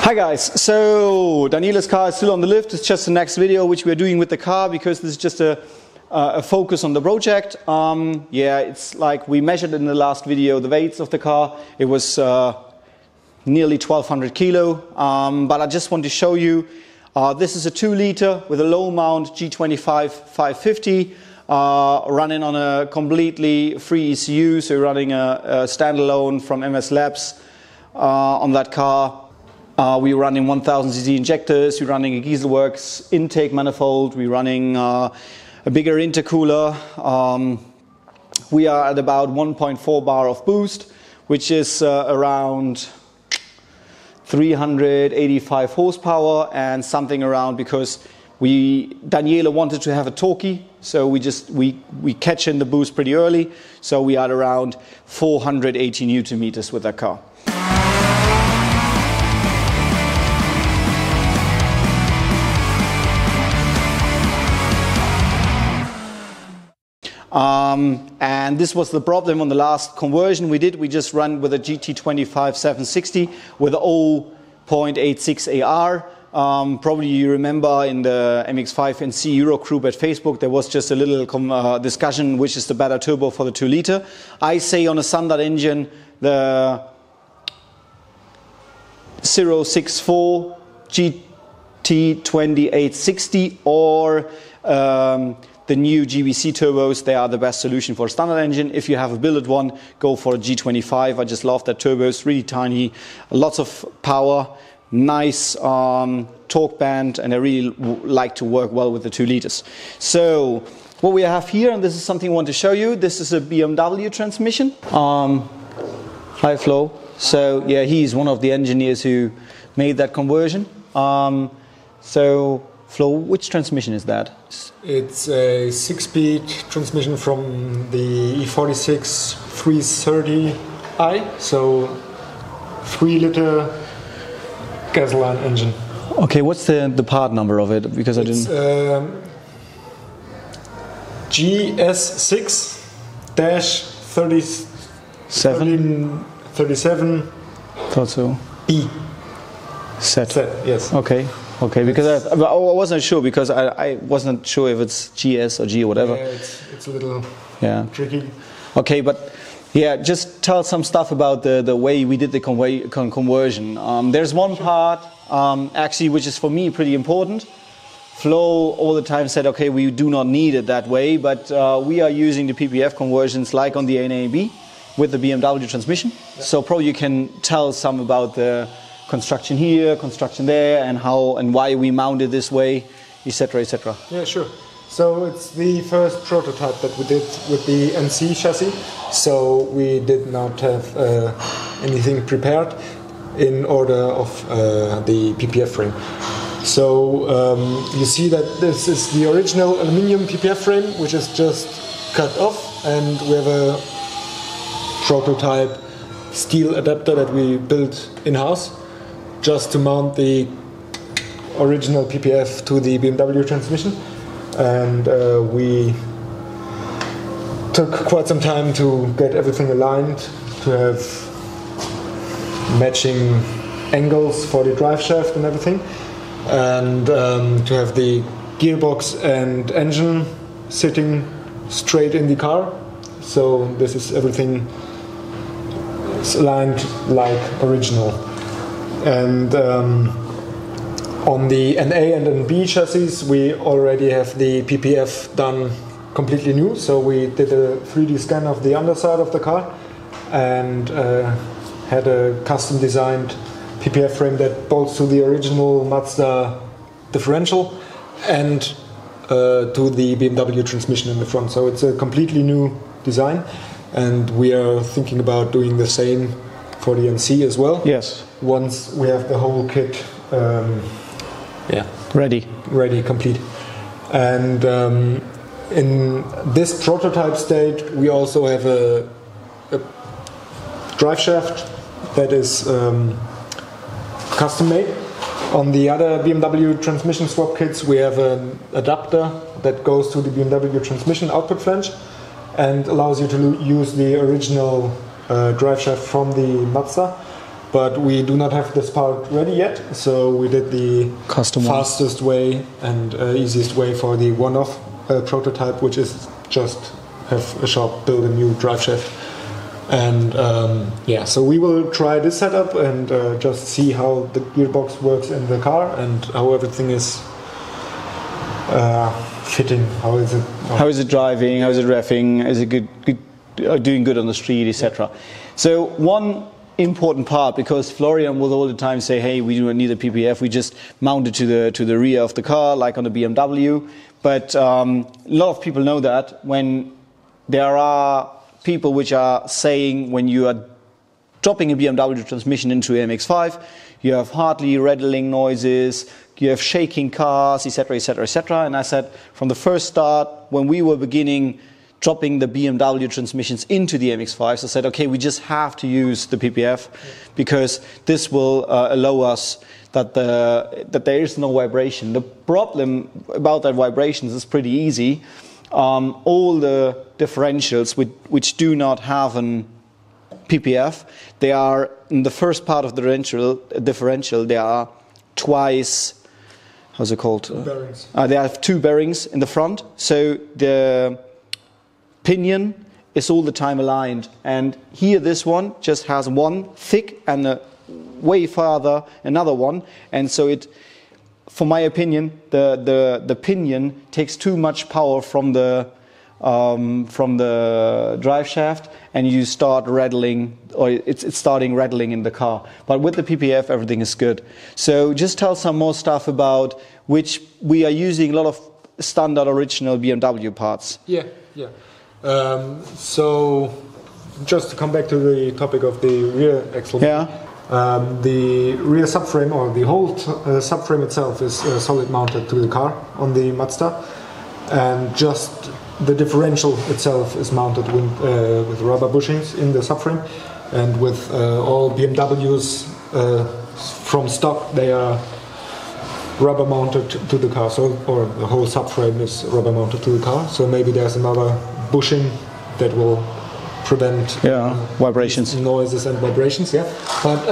Hi guys, so Daniela's car is still on the lift. It's just the next video which we're doing with the car because this is just a focus on the project. Yeah, it's like we measured in the last video the weights of the car. It was nearly 1200 kilo, but I just want to show you this is a 2 liter with a low mount G25 550 running on a completely free ECU, so running a standalone from MS Labs on that car. We're running 1000cc injectors, we're running a Gieselworks intake manifold, we're running a bigger intercooler. We are at about 1.4 bar of boost, which is around 385 horsepower and something around, because Daniela wanted to have a talkie, so we catch in the boost pretty early, so we are at around 480 Newton meters with that car. And this was the problem on the last conversion we did. We just ran with a GT25 760 with a 0.86 AR. Probably you remember in the MX5 NC Euro group at Facebook there was just a little discussion which is the better turbo for the 2 liter. I say on a standard engine the 064 GT2860 or the new GBC turbos. They are the best solution for a standard engine. If you have a billet one, go for a G25. I just love that turbo. It's really tiny, lots of power, nice torque band, and I really like to work well with the 2 liters. So what we have here, and this is something I want to show you, this is a BMW transmission, high flow. So yeah, he's one of the engineers who made that conversion. So Flo, which transmission is that? It's a 6-speed transmission from the E46 330i, so 3-liter gasoline engine. Okay, what's the part number of it? Because it's GS6-37. Thought so. E. Set. Yes. Okay. Okay, because I wasn't sure, because I wasn't sure if it's GS or G or whatever. Yeah, it's a little tricky. Okay, but yeah, just tell some stuff about the way we did the conversion. There's one part actually which is for me pretty important. Flo all the time said, okay, we do not need it that way, but we are using the PPF conversions like on the NAB with the BMW transmission. Yeah. So probably you can tell some about the construction here, construction there, and how and why we mounted this way, etc., etc. Yeah, sure. So it's the first prototype that we did with the NC chassis. So we did not have anything prepared in order of the PPF frame. So you see that this is the original aluminium PPF frame, which is just cut off, and we have a prototype steel adapter that we built in-house, just to mount the original PPF to the BMW transmission. And we took quite some time to get everything aligned, to have matching angles for the drive shaft and everything, and to have the gearbox and engine sitting straight in the car. So this is everything aligned like original. And on the NA and NB chassis we already have the PPF done completely new, so we did a 3D scan of the underside of the car and had a custom designed PPF frame that bolts to the original Mazda differential and to the BMW transmission in the front. So it's a completely new design, and we are thinking about doing the same for the NC as well. Yes. Once we have the whole kit ready, complete. And in this prototype state we also have a drive shaft that is custom made. On the other BMW transmission swap kits we have an adapter that goes to the BMW transmission output flange and allows you to use the original drive shaft from the Mazda. but we do not have this part ready yet, so we did the Custom one. fastest way and easiest way for the one-off prototype, which is just have a shop build a new drive shaft. And yeah, so we will try this setup and just see how the gearbox works in the car and how everything is fitting. How is it? How is it driving? How is it revving? Is it doing good on the street, etc. So one important part, because Florian will all the time say, "Hey, we don't need a PPF. We just mount it to the rear of the car, like on the BMW." But a lot of people know that when there are people which are saying when you are dropping a BMW transmission into MX-5, you have hardly rattling noises, you have shaking cars, etc., etc., etc. And I said from the first start, when we were beginning dropping the BMW transmissions into the MX-5s, I said, okay, we just have to use the PPF because this will allow us that there is no vibration. The problem about that vibrations is pretty easy. All the differentials which do not have an PPF, they are in the first part of the differential. They are twice. How's it called? Bearings. They have two bearings in the front, so the pinion is all the time aligned. And here, this one just has one thick and way farther another one, and so it. For my opinion, the pinion takes too much power from the drive shaft, and you start rattling, or it's starting rattling in the car. But with the PPF, everything is good. So just tell some more stuff about which we are using a lot of standard original BMW parts. Yeah. So just to come back to the topic of the rear axle. Yeah. The rear subframe, or the whole subframe itself, is solid mounted to the car on the Mazda, and just the differential itself is mounted with rubber bushings in the subframe, and with all BMWs from stock, they are rubber mounted to the car, or the whole subframe is rubber mounted to the car. So maybe there's another bushing that will prevent vibrations, noises and vibrations. Yeah, but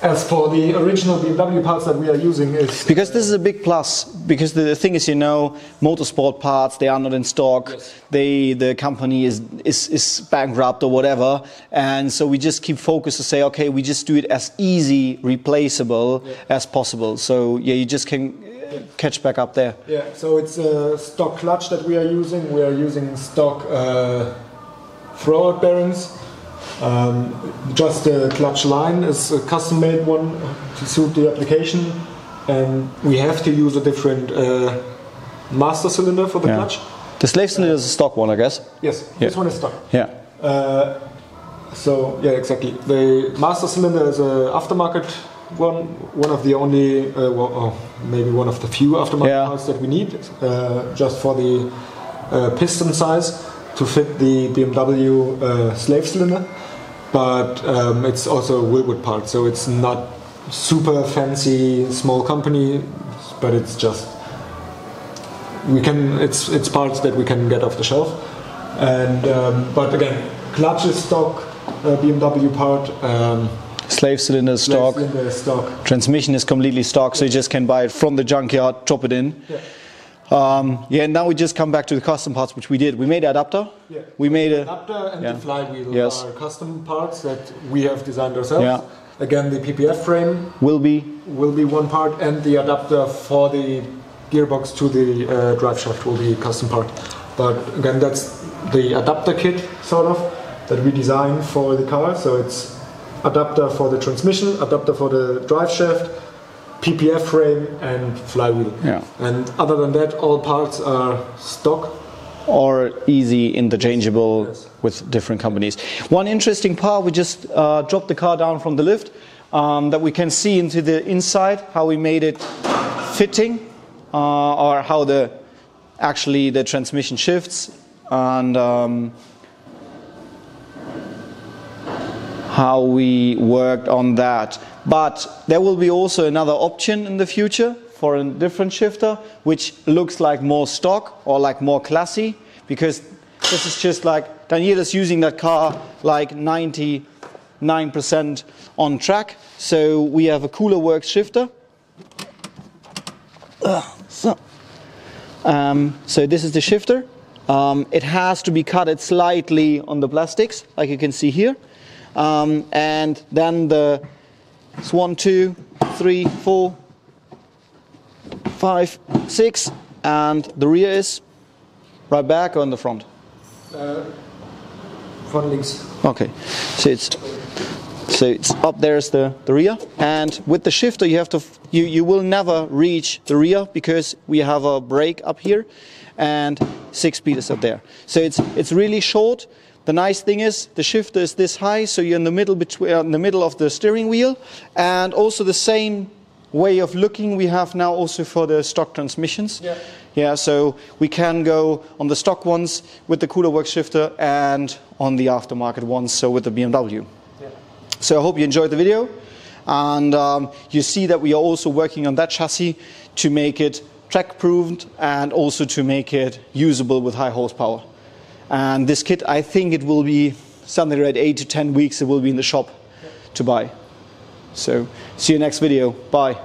as for the original BMW parts that we are using, is because this is a big plus. Because the thing is, motorsport parts, they are not in stock. Yes. The company is bankrupt or whatever, and so we just keep focused to say, okay, we just do it as easy replaceable as possible. So yeah, you just can catch back up there. Yeah. So it's a stock clutch that we are using. We are using stock throwout bearings. Just the clutch line is a custom-made one to suit the application, and we have to use a different master cylinder for the clutch. The slave cylinder is a stock one, I guess. Yes, this one is stock. Yeah. So yeah, exactly. The master cylinder is an aftermarket one of the only, maybe one of the few aftermarket parts that we need, just for the piston size to fit the BMW slave cylinder, but it's also a Wilwood part, so it's not super fancy small company, but it's just it's parts that we can get off the shelf, and but again, clutch is stock, BMW part. Slave cylinder is stock. Transmission is completely stock, so you just can buy it from the junkyard, drop it in. Yeah. Now we just come back to the custom parts, which we did. We made an adapter. Yeah. We made an adapter and the flywheel are custom parts that we have designed ourselves. Yeah. Again, the PPF frame will be one part, and the adapter for the gearbox to the drive shaft will be a custom part. But again, that's the adapter kit, sort of, that we designed for the car. So it's adapter for the transmission, adapter for the drive shaft, PPF frame and flywheel. Yeah. And other than that, all parts are stock. Or easy interchangeable with different companies. One interesting part, we just dropped the car down from the lift, that we can see into the inside, how we made it fitting, or how the transmission shifts, and how we worked on that. But there will be also another option in the future for a different shifter, which looks like more stock or like more classy, because this is just like Daniel is using that car like 99% 99% on track. So we have a cooler works shifter. So this is the shifter. It has to be cutted slightly on the plastics, like you can see here. And then it's 1, 2, 3, 4, 5, 6, and the rear is right back or in the front? Front links. Okay, so it's up there is the rear, and with the shifter you will never reach the rear because we have a brake up here and 6 speed is up there. So it's really short. The nice thing is the shifter is this high, so you're in the middle of the steering wheel, and also the same way of looking we have now also for the stock transmissions. Yeah, so we can go on the stock ones with the cooler works shifter and on the aftermarket ones, so with the BMW. Yeah. So I hope you enjoyed the video, and you see that we are also working on that chassis to make it track proven and also to make it usable with high horsepower. And this kit, I think it will be something like 8 to 10 weeks it will be in the shop to buy. So see you next video. Bye.